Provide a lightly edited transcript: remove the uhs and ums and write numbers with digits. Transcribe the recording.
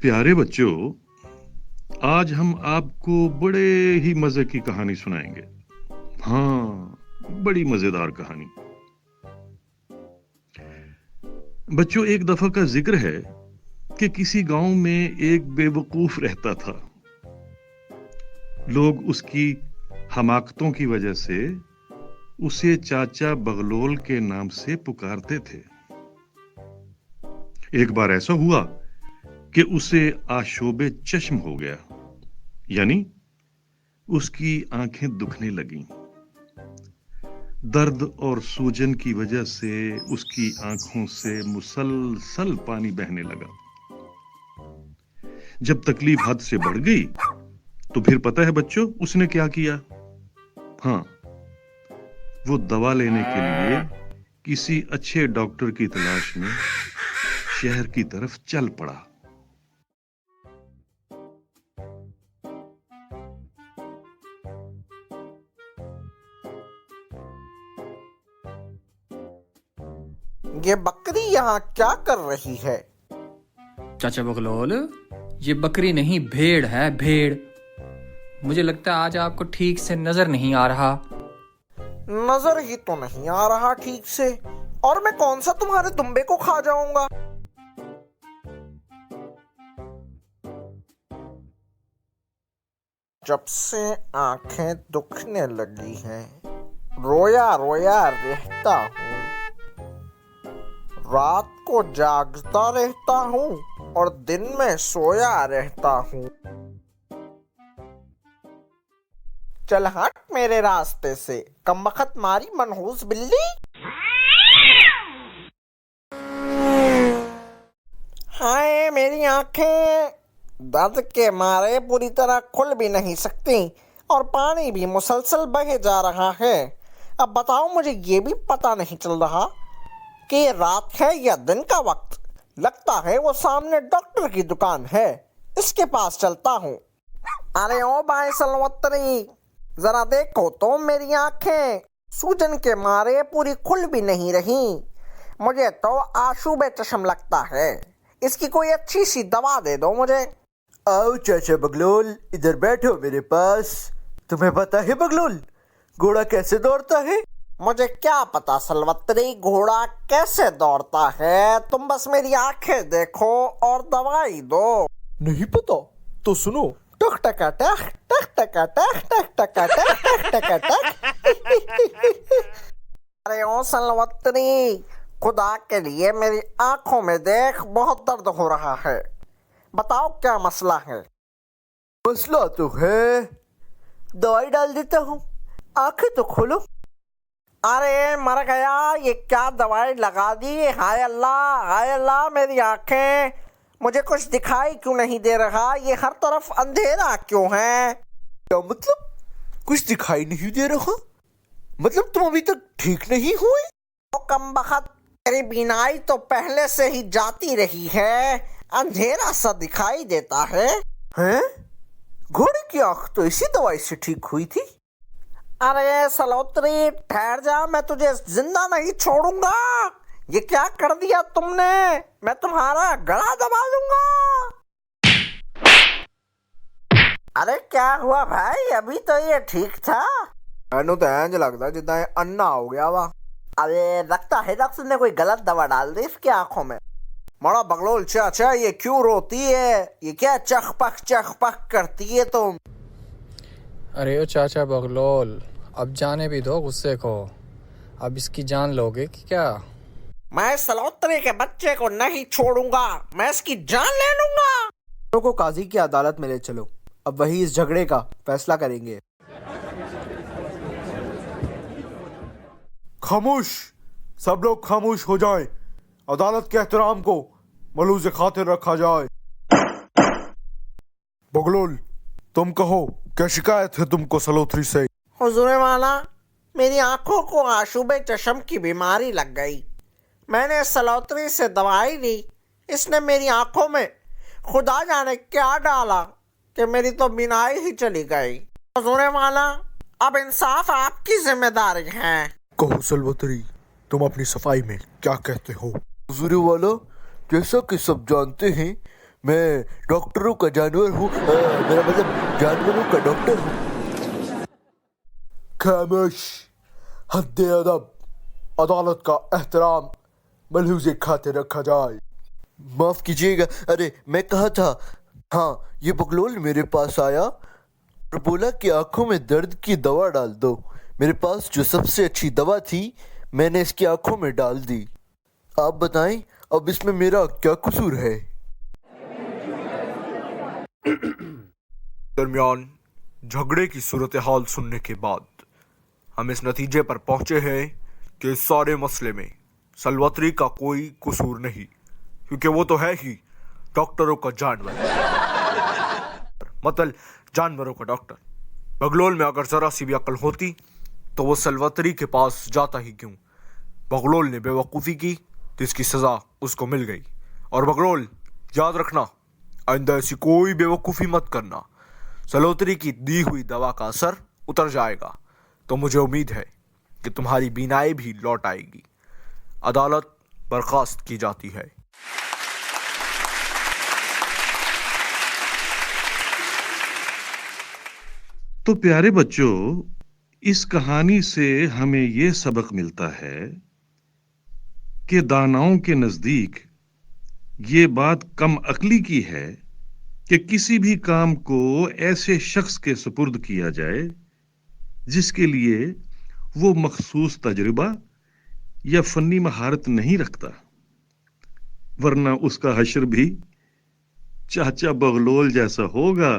प्यारे बच्चों, आज हम आपको बड़े ही मजे की कहानी सुनाएंगे। हाँ, बड़ी मजेदार कहानी। बच्चों, एक दफा का जिक्र है कि किसी गांव में एक बेवकूफ रहता था। लोग उसकी हमाकतों की वजह से उसे चाचा बगलोल के नाम से पुकारते थे। एक बार ऐसा हुआ कि उसे आशोबे चश्म हो गया, यानी उसकी आंखें दुखने लगीं। दर्द और सूजन की वजह से उसकी आंखों से मुसलसल पानी बहने लगा। जब तकलीफ हद से बढ़ गई तो फिर पता है बच्चों उसने क्या किया? हाँ, वो दवा लेने के लिए किसी अच्छे डॉक्टर की तलाश में शहर की तरफ चल पड़ा। ये बकरी यहाँ क्या कर रही है? चाचा बगलोल, ये बकरी नहीं भेड़ है, भेड़। मुझे लगता है आज आपको ठीक से नजर नहीं आ रहा। नजर ही तो नहीं आ रहा ठीक से, और मैं कौन सा तुम्हारे दुम्बे को खा जाऊंगा? जब से आंखें दुखने लगी हैं, रोया रोया रहता हूँ। रात को जागता रहता हूँ और दिन में सोया रहता हूँ। चल हट मेरे रास्ते से, कमबख्त मारी मनहूस बिल्ली। हाय, मेरी आंखें दर्द के मारे पूरी तरह खुल भी नहीं सकती और पानी भी मुसलसल बहे जा रहा है। अब बताओ, मुझे ये भी पता नहीं चल रहा कि ये रात है या दिन का वक्त। लगता है वो सामने डॉक्टर की दुकान है, इसके पास चलता हूँ। अरे ओ भाई सलवत्तरी, जरा देखो तो मेरी आंखें सूजन के मारे पूरी खुल भी नहीं रही। मुझे तो आशूबे चश्म लगता है, इसकी कोई अच्छी सी दवा दे दो मुझे। आओ चाचा बगलोल, इधर बैठो मेरे पास। तुम्हें पता है बगलोल, घोड़ा कैसे दौड़ता है? मुझे क्या पता सलवत्तरी, घोड़ा कैसे दौड़ता है। तुम बस मेरी आंखें देखो और दवाई दो। नहीं पता तो सुनो। टक टका टक, टक टका टक, टक टका टक, टक टका टक। अरे ओ सलवत्तरी, खुदा के लिए मेरी आंखों में देख, बहुत दर्द हो रहा है। बताओ क्या मसला है? मसला तो है, दवाई डाल देता हूँ, आंखें तो खोलो। अरे मर गया, ये क्या दवाई लगा दी? हाय अल्लाह, हाय अल्लाह, मेरी आंखें, मुझे कुछ दिखाई क्यों नहीं दे रहा? ये हर तरफ अंधेरा क्यों है? क्या मतलब कुछ दिखाई नहीं दे रहा? मतलब तुम अभी तक ठीक नहीं हुए? ओ कमबख्त, तेरी बीनाई तो पहले से ही जाती रही है, अंधेरा सा दिखाई देता है। हैं? घोड़े की आंख तो इसी दवाई से ठीक हुई थी। अरे सलोत्री, ठहर जा, मैं तुझे जिंदा नहीं छोड़ूंगा। ये क्या कर दिया तुमने? मैं तुम्हारा गला दबा दूंगा। अरे क्या हुआ भाई, अभी तो ये ठीक था। मैंने तो इंज लगता जिदा अन्ना हो गया वा। अरे लगता है डॉक्टर ने कोई गलत दवा डाल दी इसकी आंखों में। बड़ा बगलोल चाचा, ये क्यों रोती है? ये क्या चखपक करती है तुम? अरे ओ चाचा बगलोल, अब जाने भी दो गुस्से को। अब इसकी जान लोगे कि क्या? मैं सलोत्री के बच्चे को नहीं छोड़ूंगा, मैं इसकी जान ले लूंगा। दोनों को काजी की अदालत में ले चलो, अब वही इस झगड़े का फैसला करेंगे। खामोश, सब लोग खामोश हो जाएं। अदालत के एहतराम को मलूज़ खातिर रखा जाए। बगलोल, तुम कहो, क्या शिकायत है तुमको सलोत्री से? हुजूर वाला, मेरी आंखों को आशूबे चश्म की बीमारी लग गई। मैंने सलोत्री से दवाई ली, इसने मेरी आंखों में खुदा जाने क्या डाला कि मेरी तो बीनाई ही चली गई। हुजूर वाला, अब इंसाफ आपकी जिम्मेदारी है। कहो सलवतरी, तुम अपनी सफाई में क्या कहते हो? हुजूर वाला, जैसा कि सब जानते हैं, मैं डॉक्टरों का जानवर हूँ, मेरा मतलब जानवरों का डॉक्टर हूँ। खामोश, हद्दे अदब, अदालत का एहतराम मलहूज़े खाते रखा जाए। माफ कीजिएगा, अरे मैं कहा था, हाँ ये बगलोल मेरे पास आया और बोला कि आंखों में दर्द की दवा डाल दो। मेरे पास जो सबसे अच्छी दवा थी मैंने इसकी आंखों में डाल दी। आप बताएं अब इसमें मेरा क्या कसूर है? दरमियान झगड़े की सूरत हाल सुनने के बाद हम इस नतीजे पर पहुंचे हैं कि इस सारे मसले में सलवतरी का कोई कसूर नहीं, क्योंकि वो तो है ही डॉक्टरों का जानवर, मतलब जानवरों का डॉक्टर। बगलोल में अगर जरा सी भी अकल होती तो वो सलवतरी के पास जाता ही क्यों। बगलोल ने बेवकूफ़ी की तो इसकी सज़ा उसको मिल गई। और बगलोल याद रखना, आइंदा ऐसी कोई बेवकूफ़ी मत करना। सलोतरी की दी हुई दवा का असर उतर जाएगा तो मुझे उम्मीद है कि तुम्हारी बीनाई भी लौट आएगी। अदालत बर्खास्त की जाती है। तो प्यारे बच्चों, इस कहानी से हमें यह सबक मिलता है कि दानाओं के नजदीक ये बात कम अक्ली की है कि किसी भी काम को ऐसे शख्स के सुपुर्द किया जाए जिसके लिए वो मखसूस तजुर्बा या फन्नी महारत नहीं रखता, वरना उसका हश्र भी चाचा बगलोल जैसा होगा।